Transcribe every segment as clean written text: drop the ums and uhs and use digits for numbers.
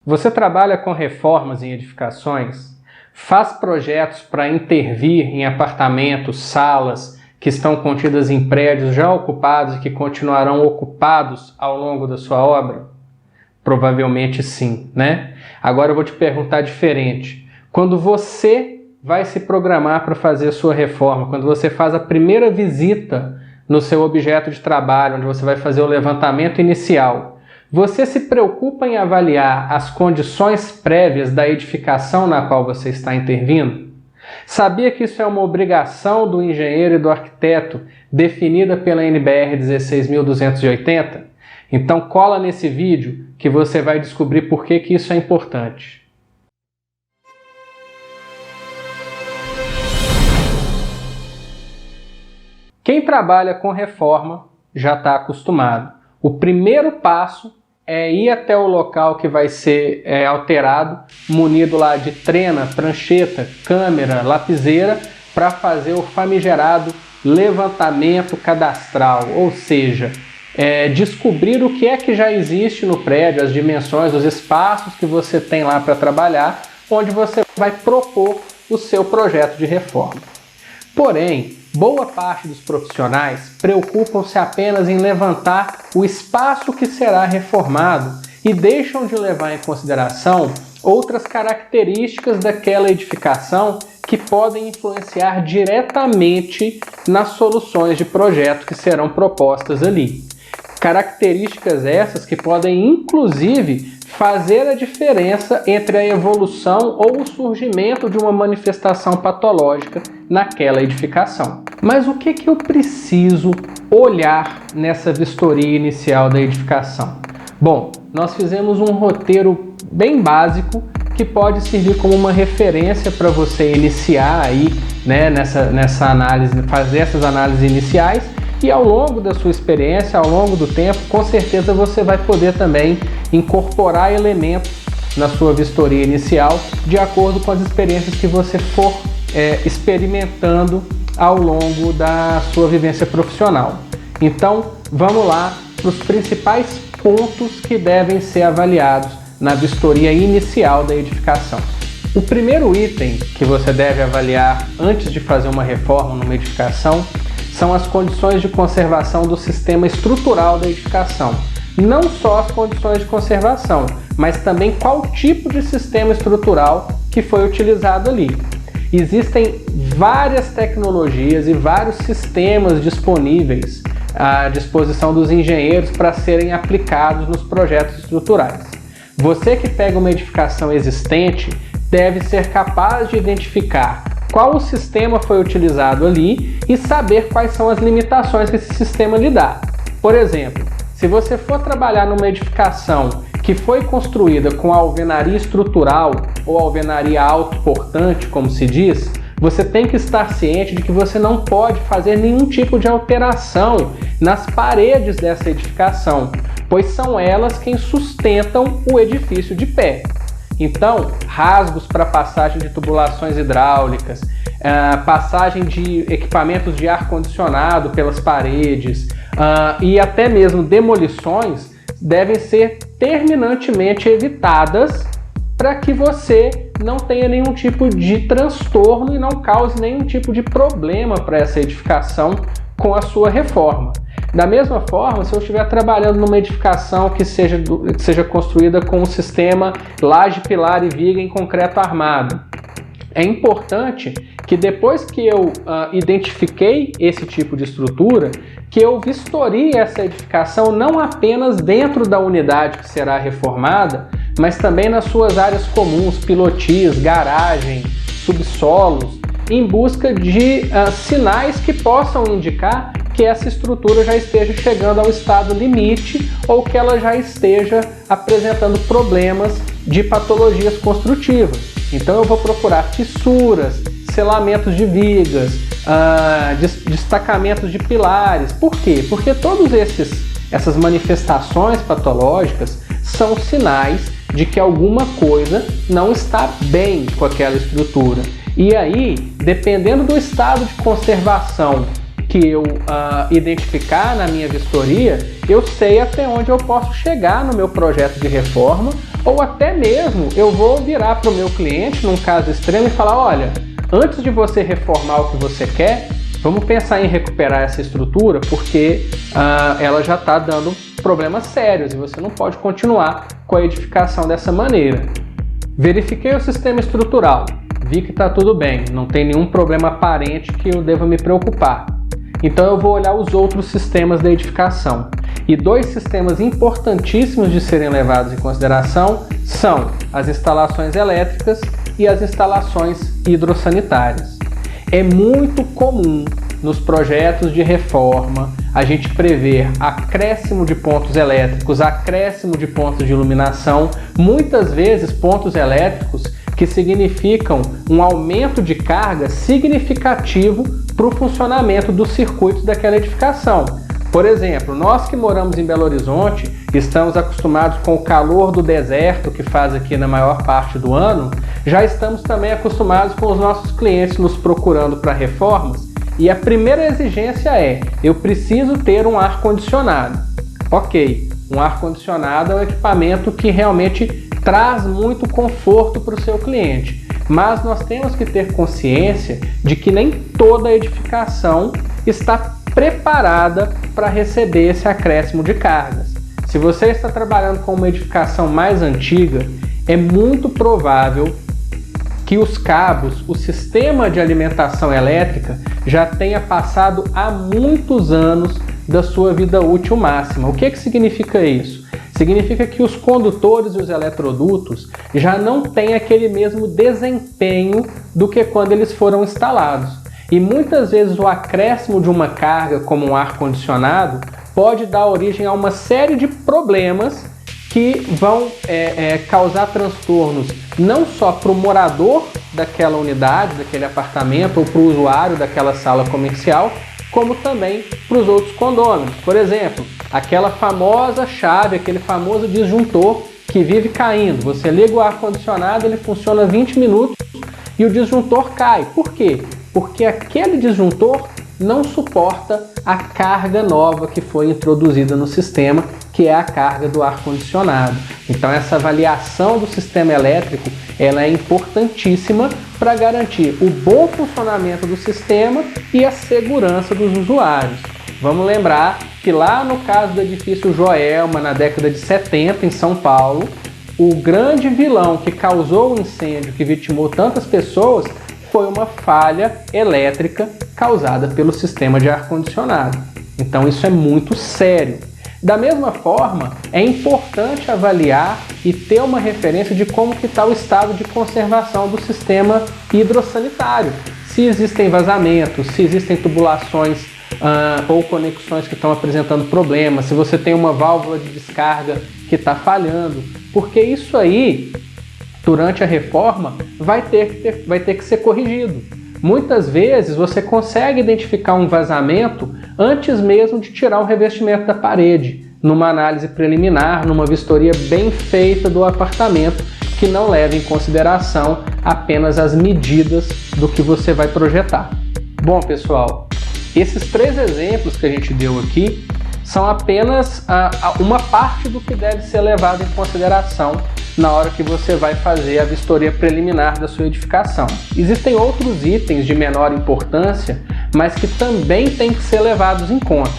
Você trabalha com reformas em edificações? Faz projetos para intervir em apartamentos, salas que estão contidas em prédios já ocupados e que continuarão ocupados ao longo da sua obra? Provavelmente sim, né? Agora eu vou te perguntar diferente. Quando você vai se programar para fazer a sua reforma, quando você faz a primeira visita no seu objeto de trabalho, onde você vai fazer o levantamento inicial, você se preocupa em avaliar as condições prévias da edificação na qual você está intervindo? Sabia que isso é uma obrigação do engenheiro e do arquiteto definida pela NBR 16.280? Então cola nesse vídeo que você vai descobrir por que isso é importante. Quem trabalha com reforma já está acostumado. O primeiro passo é ir até o local que vai ser alterado, munido lá de trena, prancheta, câmera, lapiseira, para fazer o famigerado levantamento cadastral, ou seja, descobrir o que é que já existe no prédio, as dimensões, os espaços que você tem lá para trabalhar, onde você vai propor o seu projeto de reforma. Porém, boa parte dos profissionais preocupam-se apenas em levantar o espaço que será reformado e deixam de levar em consideração outras características daquela edificação que podem influenciar diretamente nas soluções de projeto que serão propostas ali. Características essas que podem, inclusive, fazer a diferença entre a evolução ou o surgimento de uma manifestação patológica naquela edificação. Mas o que eu preciso olhar nessa vistoria inicial da edificação? Bom, nós fizemos um roteiro bem básico que pode servir como uma referência para você iniciar aí, né, nessa análise, fazer essas análises iniciais. E ao longo da sua experiência, ao longo do tempo, com certeza você vai poder também incorporar elementos na sua vistoria inicial de acordo com as experiências que você for experimentando ao longo da sua vivência profissional. Então, vamos lá para os principais pontos que devem ser avaliados na vistoria inicial da edificação. O primeiro item que você deve avaliar antes de fazer uma reforma numa edificação são as condições de conservação do sistema estrutural da edificação. Não só as condições de conservação, mas também qual tipo de sistema estrutural que foi utilizado ali. Existem várias tecnologias e vários sistemas disponíveis à disposição dos engenheiros para serem aplicados nos projetos estruturais. Você que pega uma edificação existente deve ser capaz de identificar qual o sistema foi utilizado ali e saber quais são as limitações que esse sistema lhe dá. Por exemplo, se você for trabalhar numa edificação que foi construída com alvenaria estrutural ou alvenaria autoportante, como se diz, você tem que estar ciente de que você não pode fazer nenhum tipo de alteração nas paredes dessa edificação, pois são elas quem sustentam o edifício de pé. Então, rasgos para passagem de tubulações hidráulicas, passagem de equipamentos de ar-condicionado pelas paredes e até mesmo demolições devem ser terminantemente evitadas para que você não tenha nenhum tipo de transtorno e não cause nenhum tipo de problema para essa edificação com a sua reforma. Da mesma forma, se eu estiver trabalhando numa edificação que seja construída com um sistema laje, pilar e viga em concreto armado, é importante que depois que eu identifiquei esse tipo de estrutura, que eu vistorie essa edificação não apenas dentro da unidade que será reformada, mas também nas suas áreas comuns, pilotis, garagem, subsolos, em busca de sinais que possam indicar que essa estrutura já esteja chegando ao estado limite ou que ela já esteja apresentando problemas de patologias construtivas. Então eu vou procurar fissuras, selamentos de vigas, destacamentos de pilares. Por quê? Porque todas essas manifestações patológicas são sinais de que alguma coisa não está bem com aquela estrutura. E aí, dependendo do estado de conservação que eu identificar na minha vistoria, eu sei até onde eu posso chegar no meu projeto de reforma, ou até mesmo eu vou virar para o meu cliente, num caso extremo, e falar: olha, antes de você reformar o que você quer, vamos pensar em recuperar essa estrutura, porque ela já está dando problemas sérios e você não pode continuar com a edificação dessa maneira. Verifiquei o sistema estrutural, vi que está tudo bem, não tem nenhum problema aparente que eu deva me preocupar. Então eu vou olhar os outros sistemas da edificação. E dois sistemas importantíssimos de serem levados em consideração são as instalações elétricas e as instalações hidrossanitárias. É muito comum nos projetos de reforma a gente prever acréscimo de pontos elétricos, acréscimo de pontos de iluminação, muitas vezes pontos elétricos que significam um aumento de carga significativo para o funcionamento dos circuitos daquela edificação. Por exemplo, nós que moramos em Belo Horizonte, estamos acostumados com o calor do deserto que faz aqui na maior parte do ano, já estamos também acostumados com os nossos clientes nos procurando para reformas, e a primeira exigência é: eu preciso ter um ar-condicionado. Ok, um ar-condicionado é um equipamento que realmente traz muito conforto para o seu cliente, mas nós temos que ter consciência de que nem toda edificação está preparada para receber esse acréscimo de cargas. Se você está trabalhando com uma edificação mais antiga, é muito provável que os cabos, o sistema de alimentação elétrica já tenha passado há muitos anos da sua vida útil máxima. O que significa isso? Significa que os condutores e os eletrodutos já não têm aquele mesmo desempenho do que quando eles foram instalados. E muitas vezes o acréscimo de uma carga, como um ar-condicionado, pode dar origem a uma série de problemas que vão causar transtornos não só para o morador daquela unidade, daquele apartamento, ou para o usuário daquela sala comercial, como também para os outros condôminos. Por exemplo, aquela famosa chave, aquele famoso disjuntor que vive caindo. Você liga o ar-condicionado, ele funciona 20 minutos e o disjuntor cai. Por quê? Porque aquele disjuntor não suporta a carga nova que foi introduzida no sistema, que é a carga do ar-condicionado. Então essa avaliação do sistema elétrico ela é importantíssima para garantir o bom funcionamento do sistema e a segurança dos usuários. Vamos lembrar que lá no caso do edifício Joelma, na década de 70, em São Paulo, o grande vilão que causou o incêndio que vitimou tantas pessoas foi uma falha elétrica causada pelo sistema de ar-condicionado. Então isso é muito sério. Da mesma forma, é importante avaliar e ter uma referência de como que está o estado de conservação do sistema hidrossanitário. Se existem vazamentos, se existem tubulações ou conexões que estão apresentando problemas, se você tem uma válvula de descarga que está falhando, porque isso aí, durante a reforma, vai ter que ser corrigido. Muitas vezes você consegue identificar um vazamento antes mesmo de tirar o revestimento da parede, numa análise preliminar, numa vistoria bem feita do apartamento, que não leva em consideração apenas as medidas do que você vai projetar. Bom, pessoal, esses 3 exemplos que a gente deu aqui são apenas uma parte do que deve ser levado em consideração na hora que você vai fazer a vistoria preliminar da sua edificação. Existem outros itens de menor importância, mas que também têm que ser levados em conta.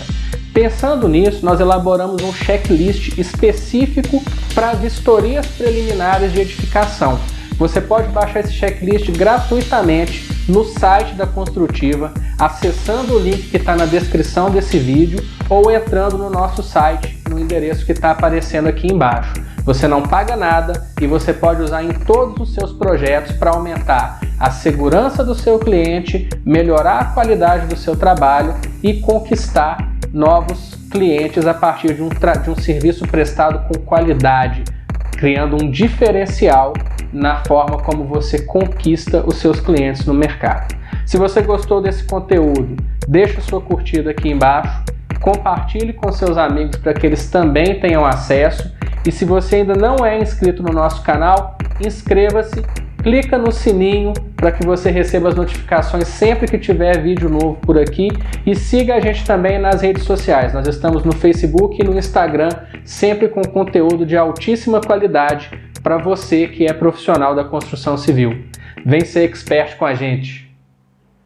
Pensando nisso, nós elaboramos um checklist específico para vistorias preliminares de edificação. Você pode baixar esse checklist gratuitamente no site da Construtiva, acessando o link que está na descrição desse vídeo ou entrando no nosso site, no endereço que está aparecendo aqui embaixo. Você não paga nada e você pode usar em todos os seus projetos para aumentar a segurança do seu cliente, melhorar a qualidade do seu trabalho e conquistar novos clientes a partir de um serviço prestado com qualidade, criando um diferencial na forma como você conquista os seus clientes no mercado. Se você gostou desse conteúdo, deixa sua curtida aqui embaixo, compartilhe com seus amigos para que eles também tenham acesso. E se você ainda não é inscrito no nosso canal, inscreva-se clica no sininho para que você receba as notificações sempre que tiver vídeo novo por aqui e siga a gente também nas redes sociais. Nós estamos no Facebook e no Instagram, sempre com conteúdo de altíssima qualidade para você que é profissional da construção civil. Vem ser expert com a gente!